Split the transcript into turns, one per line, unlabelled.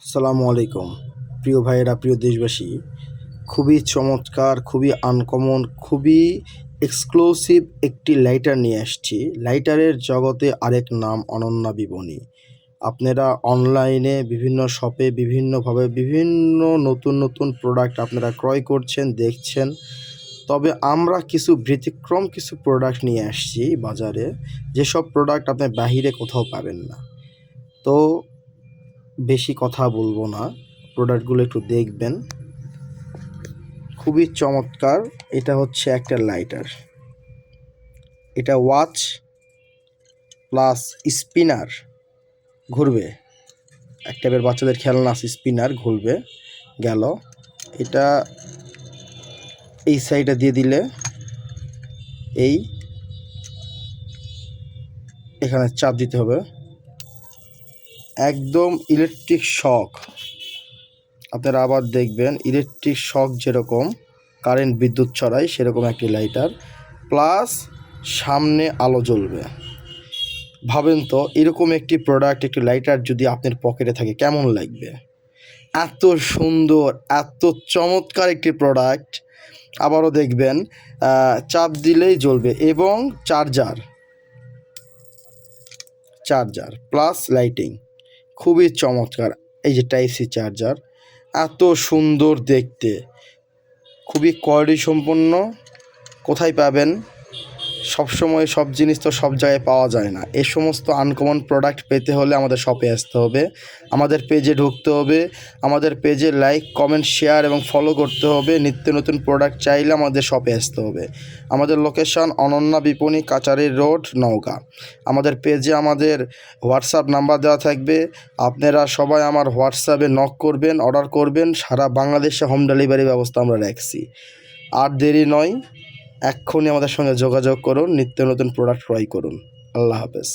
আসসালামু আলাইকুম প্রিয় ভাইয়েরা, প্রিয় দেশবাসী। খুবই চমৎকার, খুবই আনকমন, খুবই এক্সক্লুসিভ একটি লাইটার নিয়ে আসছি। লাইটারের জগতে আরেক নাম অনন্যা বিপণী। আপনারা অনলাইনে বিভিন্ন শপে বিভিন্নভাবে বিভিন্ন নতুন নতুন প্রোডাক্ট আপনারা ক্রয় করছেন, দেখছেন। তবে আমরা কিছু প্রোডাক্ট নিয়ে আসছি বাজারে, যেসব প্রোডাক্ট আপনি বাহিরে কোথাও পাবেন না। তো বেশি কথা বলবো না, প্রোডাক্টগুলো একটু দেখবেন। খুবই চমৎকার। এটা হচ্ছে একটা লাইটার, এটা ওয়াচ প্লাস স্পিনার, ঘুরবে। এক টাইপের বাচ্চাদের খেলনা আছে, স্পিনার ঘুরবে গেল। এটা এই সাইডে দিয়ে দিলে এই এখানে চাপ দিতে হবে, একদম ইলেকট্রিক শক। আপনারা আবার দেখবেন ইলেকট্রিক শক যেরকম কারেন্ট বিদ্যুৎ ছড়ায় সেরকম একটি লাইটার, প্লাস সামনে আলো জ্বলবে। ভাবেন তো, এরকম একটি প্রোডাক্ট, একটি লাইটার যদি আপনার পকেটে থাকে কেমন লাগবে। এত সুন্দর, এত চমৎকার একটি প্রোডাক্ট। আবারও দেখবেন চাপ দিলেই জ্বলবে, এবং চার্জার প্লাস লাইটিং খুবই চমৎকার। এই যে টাইপ সি চার্জার, এত সুন্দর দেখতে, খুবই কোয়ালিটি সম্পন্ন। কোথায় পাবেন? সবসময় সব জিনিস তো সব জায়গায় পাওয়া যায় না। এ সমস্ত আনকমন প্রোডাক্ট পেতে হলে আমাদের শপে আসতে হবে, আমাদের পেজে ঢুকতে হবে, আমাদের পেজে লাইক, কমেন্ট, শেয়ার এবং ফলো করতে হবে। নিত্য নতুন প্রোডাক্ট চাইলে আমাদের শপে আসতে হবে। আমাদের লোকেশন অনন্যা বিপণী, কাচারি রোড, নওগাঁ। আমাদের পেজে আমাদের হোয়াটসঅ্যাপ নাম্বার দেওয়া থাকবে। আপনারা সবাই আমার হোয়াটসঅ্যাপে নক করবেন, অর্ডার করবেন। সারা বাংলাদেশে হোম ডেলিভারি ব্যবস্থা আমরা রাখছি। আর দেরি নয়, এক্ষুনি আমাদের সঙ্গে যোগাযোগ করুন, নিত্য নতুন প্রোডাক্ট ক্রয় করুন। আল্লাহ হাফেজ।